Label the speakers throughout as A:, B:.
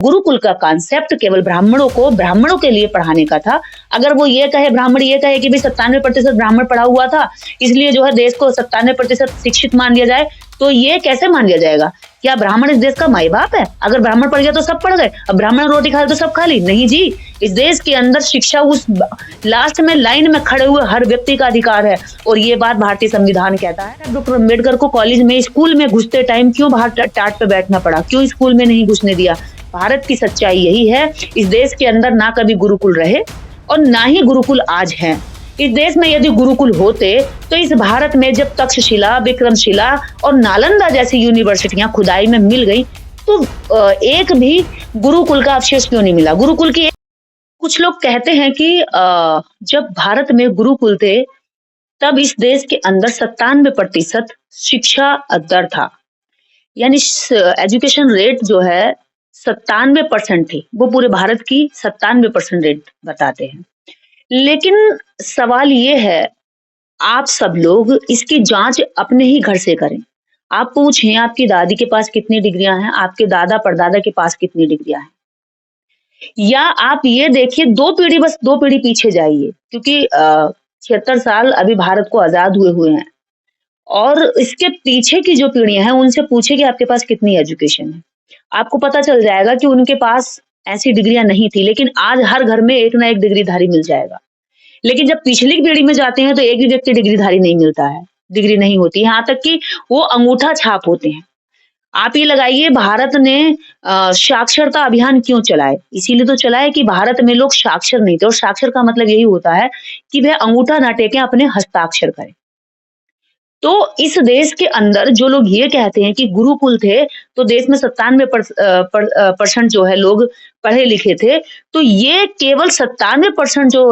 A: गुरुकुल का कॉन्सेप्ट केवल ब्राह्मणों के लिए पढ़ाने का था। अगर वो ब्राह्मण ये कहे कि भाई 97% ब्राह्मण पढ़ा हुआ था, इसलिए जो है देश को 97% शिक्षित मान लिया जाए, तो ये कैसे मान लिया जाएगा? क्या ब्राह्मण इस देश का माई बाप है? अगर ब्राह्मण पढ़ गया तो सब पढ़ गए, अब ब्राह्मण रोटी खा ले तो सब खा ली? नहीं जी, इस देश के अंदर शिक्षा उस लास्ट में लाइन में खड़े हुए हर व्यक्ति का अधिकार है, और ये बात भारतीय संविधान कहता है। डॉक्टर अम्बेडकर को कॉलेज में, स्कूल में घुसते टाइम क्यों बाहर टाट पे बैठना पड़ा? क्यों स्कूल में नहीं घुसने दिया? भारत की सच्चाई यही है, इस देश के अंदर ना कभी गुरुकुल रहे और ना ही गुरुकुल आज हैं। इस देश में यदि गुरुकुल होते तो इस भारत में जब तक्षशिला, विक्रमशिला और नालंदा जैसी यूनिवर्सिटियां खुदाई में मिल गई, तो एक भी गुरुकुल का अवशेष क्यों नहीं मिला? गुरुकुल की कुछ लोग कहते हैं कि जब भारत में गुरुकुल थे तब इस देश के अंदर 97% शिक्षा दर था, यानी एजुकेशन रेट जो है 97% थी। वो पूरे भारत की 97% रेट बताते हैं। लेकिन सवाल ये है, आप सब लोग इसकी जांच अपने ही घर से करें। आप पूछें आपकी दादी के पास कितनी डिग्रियां हैं, आपके दादा परदादा के पास कितनी डिग्रियां हैं, या आप ये देखिए बस दो पीढ़ी पीछे जाइए, क्योंकि 76 साल अभी भारत को आजाद हुए हैं, और इसके पीछे की जो पीढ़ियां हैं उनसे पूछे कि आपके पास कितनी एजुकेशन है। आपको पता चल जाएगा कि उनके पास ऐसी डिग्रियां नहीं थी, लेकिन आज हर घर में एक ना एक डिग्रीधारी मिल जाएगा। लेकिन जब पिछली पीढ़ी में जाते हैं तो एक भी व्यक्ति डिग्रीधारी नहीं मिलता है, डिग्री नहीं होती, यहाँ तक कि वो अंगूठा छाप होते हैं। आप ये लगाइए, भारत ने साक्षरता अभियान क्यों चलाए? इसीलिए तो चलाए कि भारत में लोग साक्षर नहीं थे, और साक्षर का मतलब यही होता है कि वह अंगूठा ना टेके, अपने हस्ताक्षर करें। तो इस देश के अंदर जो लोग ये कहते हैं कि गुरुकुल थे तो देश में 97% जो है लोग पढ़े लिखे थे, तो ये केवल 97% जो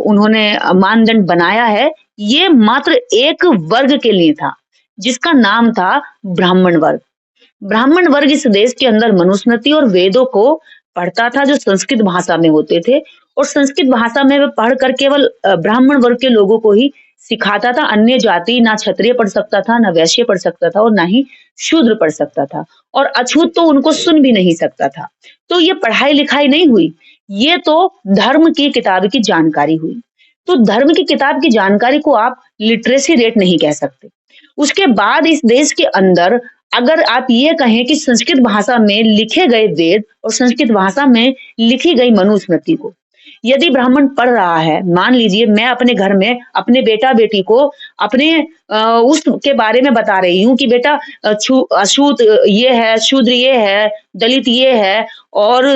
A: उन्होंने मानदंड बनाया है, ये मात्र एक वर्ग के लिए था, जिसका नाम था ब्राह्मण वर्ग। ब्राह्मण वर्ग इस देश के अंदर मनुस्मृति और वेदों को पढ़ता था, जो संस्कृत भाषा में होते थे, और संस्कृत भाषा में वे पढ़कर केवल ब्राह्मण वर्ग के लोगों को ही सिखाता था। अन्य जाति ना क्षत्रिय पढ़ सकता था, ना वैश्य पढ़ सकता था, और ना ही शूद्र पढ़ सकता था, और अछूत तो उनको सुन भी नहीं सकता था। तो ये पढ़ाई लिखाई नहीं हुई, ये तो धर्म की किताब की जानकारी हुई। तो धर्म की किताब की जानकारी को आप लिटरेसी रेट नहीं कह सकते। उसके बाद इस देश के अंदर अगर आप ये कहें कि संस्कृत भाषा में लिखे गए वेद और संस्कृत भाषा में लिखी गई मनुस्मृति को यदि ब्राह्मण पढ़ रहा है, मान लीजिए मैं अपने घर में अपने बेटा बेटी को अपने उसके बारे में बता रही हूँ कि बेटा अछूत ये है, शूद्र ये है, दलित ये है, और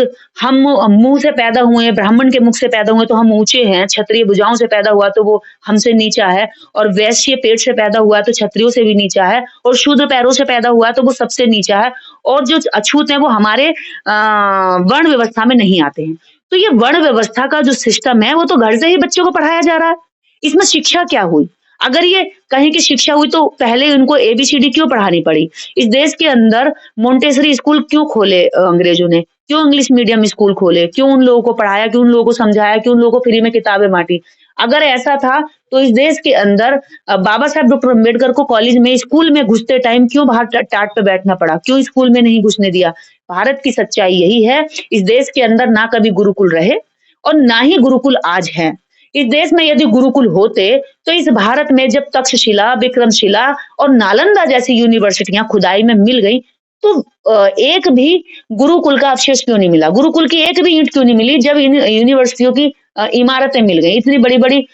A: हम मुंह से पैदा हुए, ब्राह्मण के मुख से पैदा हुए तो हम ऊंचे हैं, क्षत्रिय भुजाओं से पैदा हुआ तो वो हमसे नीचा है, और वैश्य पेट से पैदा हुआ तो क्षत्रियों से भी नीचा है, और शूद्र पैरों से पैदा हुआ तो वो सबसे नीचा है, और जो अछूत है वो हमारे वर्ण व्यवस्था में नहीं आते हैं। तो ये वर्ण व्यवस्था का जो सिस्टम है वो तो घर से ही बच्चों को पढ़ाया जा रहा है। इसमें शिक्षा क्या हुई? अगर ये कहें कि शिक्षा हुई तो पहले उनको एबीसीडी क्यों पढ़ानी पड़ी? इस देश के अंदर मोंटेसरी स्कूल क्यों खोले अंग्रेजों ने? क्यों इंग्लिश मीडियम स्कूल खोले? क्यों उन लोगों को पढ़ाया? क्यों उन लोगों को समझाया? क्यों उन लोगों को फ्री में किताबें बांटी? अगर ऐसा था तो इस देश के अंदर बाबा साहब डॉक्टर अम्बेडकर को कॉलेज में, स्कूल में घुसते टाइम क्यों बाहर टाट पे बैठना पड़ा? क्यों स्कूल में नहीं घुसने दिया? भारत की सच्चाई यही है, इस देश के अंदर ना कभी गुरुकुल रहे और ना ही गुरुकुल आज हैं। इस देश में यदि गुरुकुल होते तो इस भारत में जब तक्षशिला, विक्रमशिला और नालंदा जैसी यूनिवर्सिटियां खुदाई में मिल गई, तो एक भी गुरुकुल का अवशेष क्यों नहीं मिला? गुरुकुल की एक भी ईंट क्यों नहीं मिली जब इन यूनिवर्सिटियों की इमारतें मिल गई? इतनी बड़ी बड़ी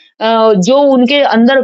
A: जो उनके अंदर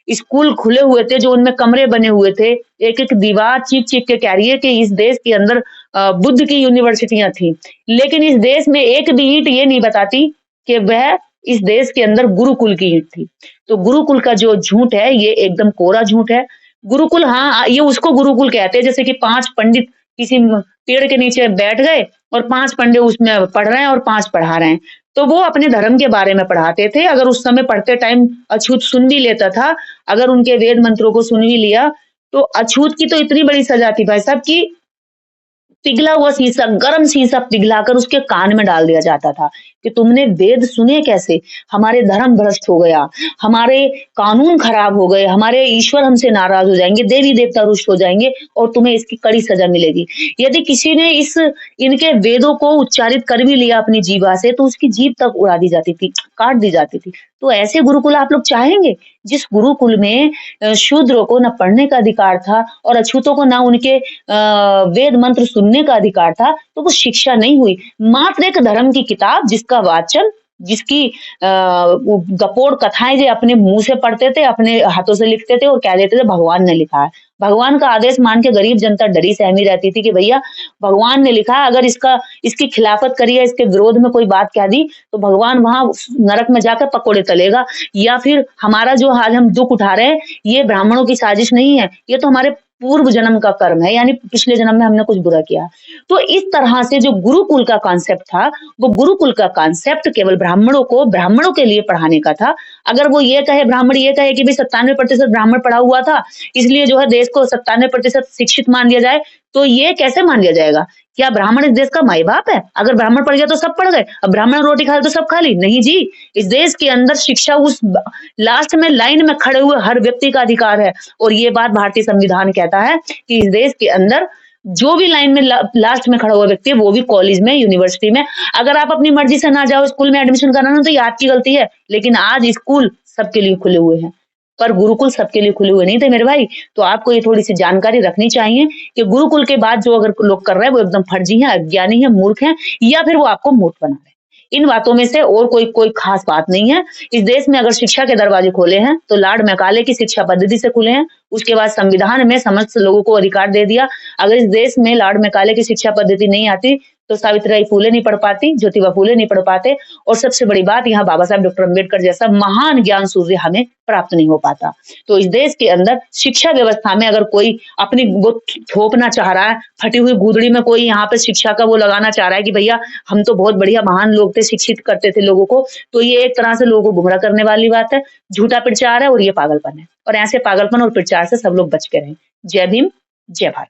A: स्कूल खुले हुए थे, जो उनमें कमरे बने हुए थे, एक एक दीवार चीख चीख के कह रही है कि इस देश के अंदर बुद्ध की यूनिवर्सिटियां थी, लेकिन इस देश में एक भी ईंट ये नहीं बताती कि वह इस देश के अंदर गुरुकुल की ईंट थी। तो गुरुकुल का जो झूठ है ये एकदम कोरा झूठ है। गुरुकुल, हाँ, ये उसको गुरुकुल कहते हैं जैसे कि 5 पंडित किसी पेड़ के नीचे बैठ गए और 5 पंडित उसमें पढ़ रहे हैं और 5 पढ़ा रहे हैं, तो वो अपने धर्म के बारे में पढ़ाते थे। अगर उस समय पढ़ते टाइम अछूत सुन भी लेता था, अगर उनके वेद मंत्रों को सुन भी लिया, तो अछूत की तो इतनी बड़ी सजा थी भाई साहब कि पिघला हुआ शीशा, गर्म शीशा पिघलाकर उसके कान में डाल दिया जाता था। कि तुमने वेद सुने कैसे, हमारे धर्म भ्रष्ट हो गया, हमारे कानून खराब हो गए, हमारे ईश्वर हमसे नाराज हो जाएंगे, देवी देवता रुष्ट हो जाएंगे और तुम्हें इसकी कड़ी सजा मिलेगी। यदि किसी ने इनके वेदों को उच्चारित कर भी लिया अपनी जीवा से तो उसकी जीभ तक उड़ा दी जाती थी, काट दी जाती थी। तो ऐसे गुरुकुल आप लोग चाहेंगे? जिस गुरुकुल में शूद्रों को न पढ़ने का अधिकार था और अछूतों को ना उनके वेद मंत्र सुनने का अधिकार था, तो वो शिक्षा नहीं हुई। मात्र एक धर्म की किताब जिसका वाचन, जिसकी गपोड़ कथाएं जो अपने मुंह से पढ़ते थे, अपने हाथों से लिखते थे और कह देते थे भगवान ने लिखा है। भगवान का आदेश मान के गरीब जनता डरी सहमी रहती थी कि भैया भगवान ने लिखा है, अगर इसकी खिलाफत करी है, इसके विरोध में कोई बात कह दी तो भगवान वहां नरक में जाकर पकोड़े तलेगा, या फिर हमारा जो आज हम दुख उठा रहे हैं ये ब्राह्मणों की साजिश नहीं है, ये तो हमारे पूर्व जन्म का कर्म है, यानी पिछले जन्म में हमने कुछ बुरा किया। तो इस तरह से जो गुरुकुल का कॉन्सेप्ट था, वो गुरुकुल का कॉन्सेप्ट केवल ब्राह्मणों के लिए पढ़ाने का था। अगर वो ये कहे, ब्राह्मण ये कहे कि भाई 97% ब्राह्मण पढ़ा हुआ था, इसलिए जो है देश को 97% शिक्षित मान लिया जाए, तो ये कैसे मान लिया जाएगा? क्या ब्राह्मण इस देश का माई बाप है? अगर ब्राह्मण पढ़ गया तो सब पढ़ गए, अब ब्राह्मण रोटी खा ले तो सब खा ली? नहीं जी, इस देश के अंदर शिक्षा उस लास्ट में लाइन में खड़े हुए हर व्यक्ति का अधिकार है। और ये बात भारतीय संविधान कहता है कि इस देश के अंदर जो भी लाइन में लास्ट में खड़ा हुआ व्यक्ति है वो भी कॉलेज में, यूनिवर्सिटी में, अगर आप अपनी मर्जी से ना जाओ स्कूल में एडमिशन कराना तो ये आपकी गलती है। लेकिन आज स्कूल सबके लिए खुले हुए हैं, पर गुरुकुल सबके लिए खुले हुए नहीं थे मेरे भाई। तो आपको ये थोड़ी सी जानकारी रखनी चाहिए कि गुरुकुल के बाद जो अगर लोग कर रहे हैं वो एकदम फर्जी हैं, अज्ञानी हैं, मूर्ख हैं, या फिर वो आपको मूर्ख बना रहे हैं। इन बातों में से और कोई खास बात नहीं है। इस देश में अगर शिक्षा के दरवाजे खोले हैं तो लॉर्ड मैकाले की शिक्षा पद्धति से खुले हैं। उसके बाद संविधान में समस्त लोगों को अधिकार दे दिया। अगर इस देश में लॉर्ड मैकाले की शिक्षा पद्धति नहीं आती तो सावित्रीबाई फूले नहीं पढ़ पाती, ज्योतिबा फूले नहीं पढ़ पाते, और सबसे बड़ी बात यहाँ बाबा साहब डॉक्टर अम्बेडकर जैसा महान ज्ञान सूर्य हमें प्राप्त नहीं हो पाता। तो इस देश के अंदर शिक्षा व्यवस्था में अगर कोई अपनी वो थोपना चाह रहा है, फटी हुई गूदड़ी में कोई यहाँ पे शिक्षा का वो लगाना चाह रहा है कि भैया हम तो बहुत बढ़िया महान लोग थे, शिक्षित करते थे लोगों को, तो ये एक तरह से लोगों को गुमराह करने वाली बात है, झूठा प्रचार है और ये पागलपन है। और ऐसे पागलपन और प्रचार से सब लोग बच के रहें। जय भीम, जय भारत।